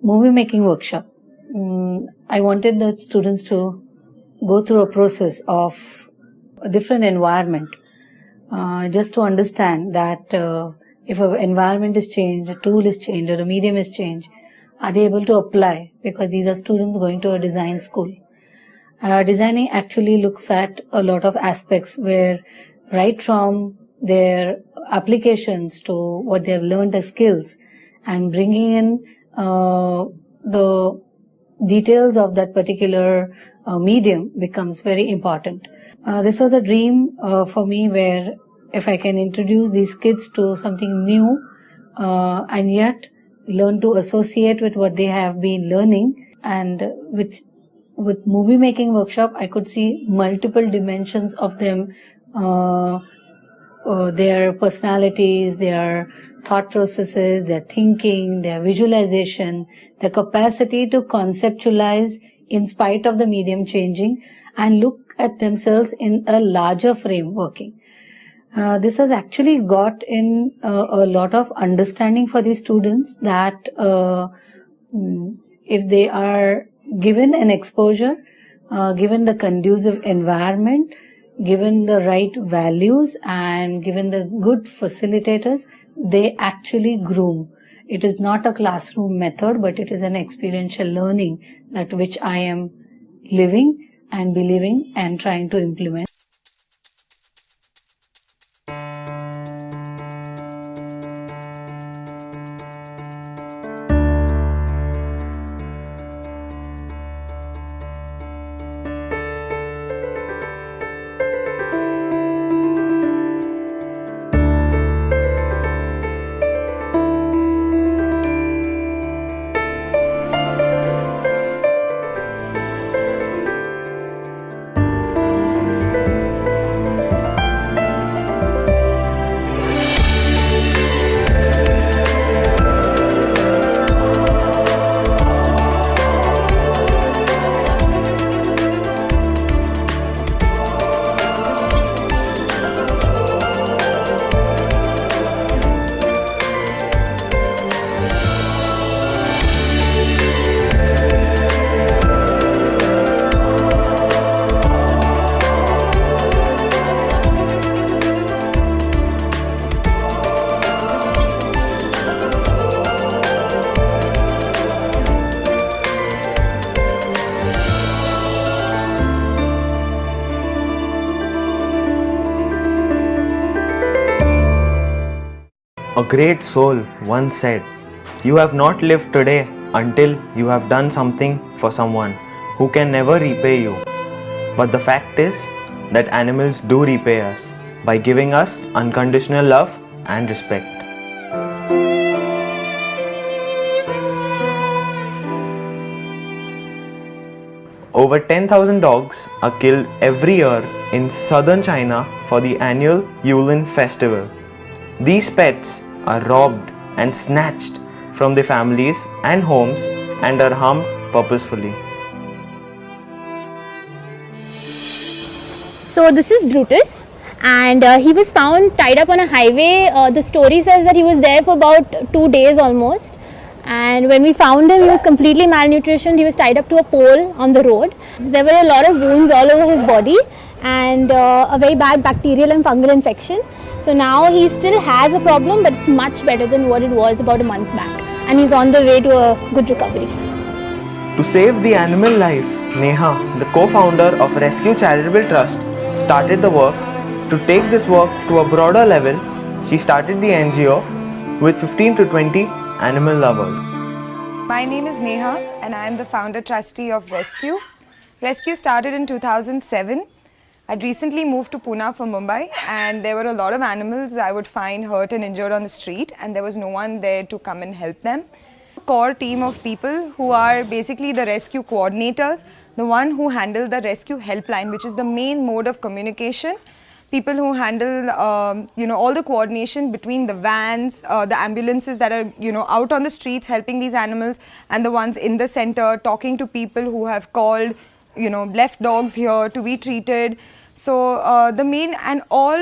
movie making workshop. I wanted the students to go through a process of a different environment, just to understand that if an environment is changed, a tool is changed, or a medium is changed, are they able to apply? Because these are students going to a design school. Designing actually looks at a lot of aspects where right from their applications to what they have learned as skills and bringing in the details of that particular medium becomes very important. This was a dream for me where if I can introduce these kids to something new and yet learn to associate with what they have been learning, and with movie making workshop, I could see multiple dimensions of them, their personalities, their thought processes, their thinking, their visualization, their capacity to conceptualize in spite of the medium changing and look at themselves in a larger frame working. This has actually got in a lot of understanding for these students that if they are given an exposure, given the conducive environment, given the right values and given the good facilitators, they actually groom. It is not a classroom method, but it is an experiential learning that which I am living and believing and trying to implement. A great soul once said, "You have not lived today until you have done something for someone who can never repay you." But the fact is that animals do repay us by giving us unconditional love and respect. Over 10,000 dogs are killed every year in southern China for the annual Yulin festival. These pets are robbed and snatched from their families and homes and are harmed purposefully. So this is Brutus, and he was found tied up on a highway. The story says that he was there for about 2 days almost, and when we found him, he was completely malnutritioned. He was tied up to a pole on the road. There were a lot of wounds all over his body and a very bad bacterial and fungal infection. So now he still has a problem, but it's much better than what it was about a month back, and he's on the way to a good recovery. To save the animal life, Neha, the co-founder of Rescue Charitable Trust, started the work. To take this work to a broader level, she started the NGO with 15 to 20 animal lovers. My name is Neha and I am the founder trustee of Rescue. Rescue started in 2007. I'd recently moved to Pune from Mumbai, and there were a lot of animals I would find hurt and injured on the street, and there was no one there to come and help them. A core team of people who are basically the rescue coordinators, the one who handle the rescue helpline, which is the main mode of communication. People who handle, all the coordination between the vans, the ambulances that are, out on the streets helping these animals, and the ones in the center talking to people who have called, left dogs here to be treated. So the main and all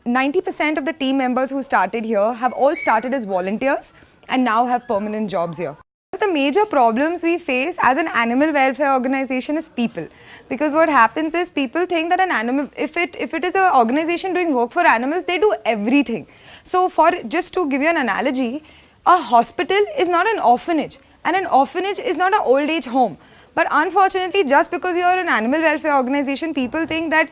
90% of the team members who started here have all started as volunteers and now have permanent jobs here. The the major problems we face as an animal welfare organization is people. Because what happens is people think that an animal, if it is an organization doing work for animals, they do everything. So just to give you an analogy, a hospital is not an orphanage, and an orphanage is not an old age home. But unfortunately, just because you are an animal welfare organization, people think that,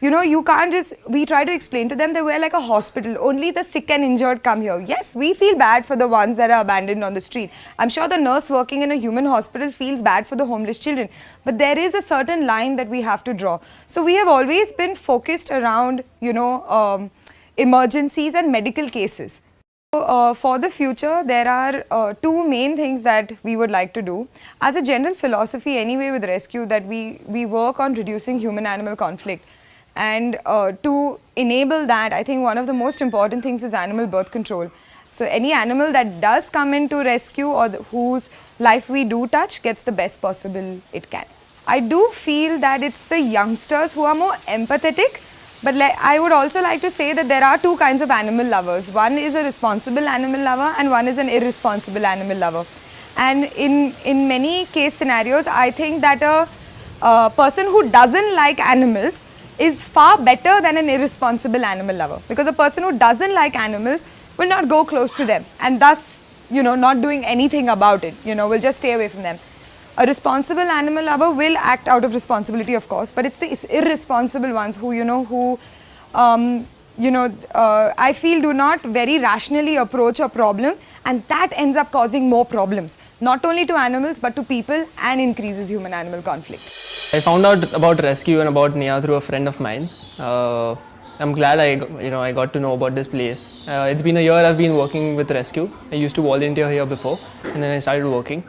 you know, you can't just, we try to explain to them that we're like a hospital, only the sick and injured come here. Yes, we feel bad for the ones that are abandoned on the street. I'm sure the nurse working in a human hospital feels bad for the homeless children. But there is a certain line that we have to draw. So we have always been focused around, you know, emergencies and medical cases. So, for the future, there are two main things that we would like to do. As a general philosophy anyway with Rescue, that we work on reducing human-animal conflict. And to enable that, I think one of the most important things is animal birth control. So any animal that does come into rescue or whose life we do touch gets the best possible it can. I do feel that it's the youngsters who are more empathetic, but I would also like to say that there are two kinds of animal lovers. One is a responsible animal lover and one is an irresponsible animal lover. And in many case scenarios, I think that a person who doesn't like animals is far better than an irresponsible animal lover, because a person who doesn't like animals will not go close to them and thus, you know, not doing anything about it, you know, will just stay away from them. A responsible animal lover will act out of responsibility, of course, but it's the irresponsible ones who, I feel do not very rationally approach a problem, and that ends up causing more problems, not only to animals but to people, and increases human-animal conflict. I found out about Rescue and about Neha through a friend of mine. I'm glad I got to know about this place. It's been a year I've been working with Rescue. I used to volunteer here before, and then I started working.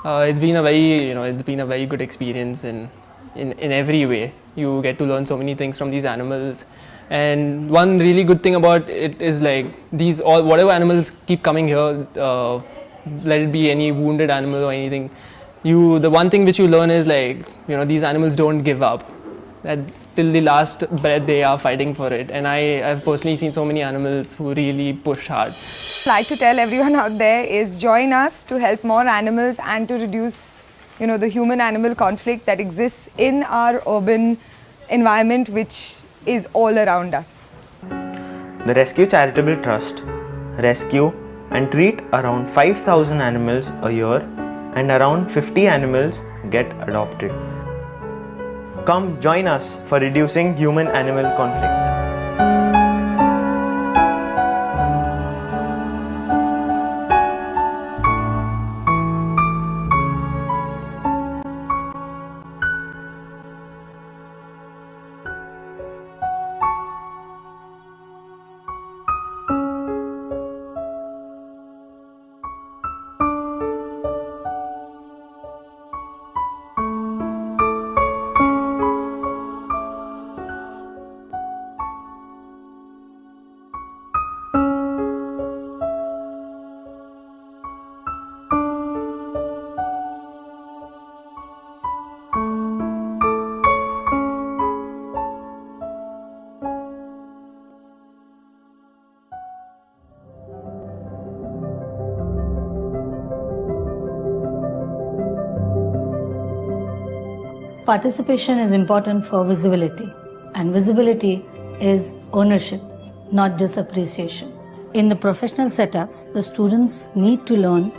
It's been a very good experience in every way. You get to learn so many things from these animals, and one really good thing about it is like whatever animals keep coming here, let it be any wounded animal or anything. The one thing which you learn is like, you know, these animals don't give up. That till the last breath they are fighting for it, and I've personally seen so many animals who really push hard. I'd like to tell everyone out there is join us to help more animals and to reduce, you know, the human-animal conflict that exists in our urban environment, which is all around us. The Rescue Charitable Trust rescue and treat around 5,000 animals a year, and around 50 animals get adopted. Come join us for reducing human-animal conflict. Participation is important for visibility, and visibility is ownership, not just appreciation. In the professional setups, the students need to learn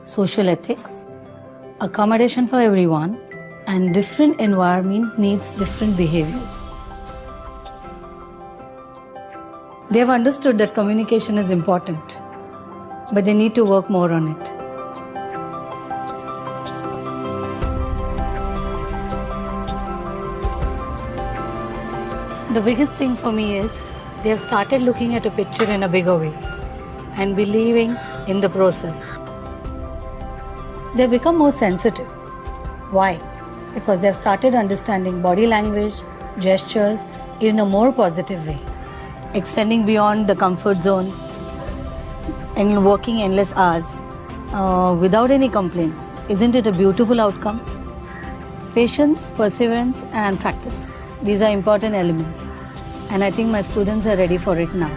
social ethics, accommodation for everyone, and different environment needs different behaviors. They have understood that communication is important, but they need to work more on it. The biggest thing for me is they have started looking at a picture in a bigger way and believing in the process. They have become more sensitive. Why? Because they have started understanding body language, gestures in a more positive way, extending beyond the comfort zone and working endless hours without any complaints. Isn't it a beautiful outcome? Patience, perseverance, and practice. These are important elements, and I think my students are ready for it now.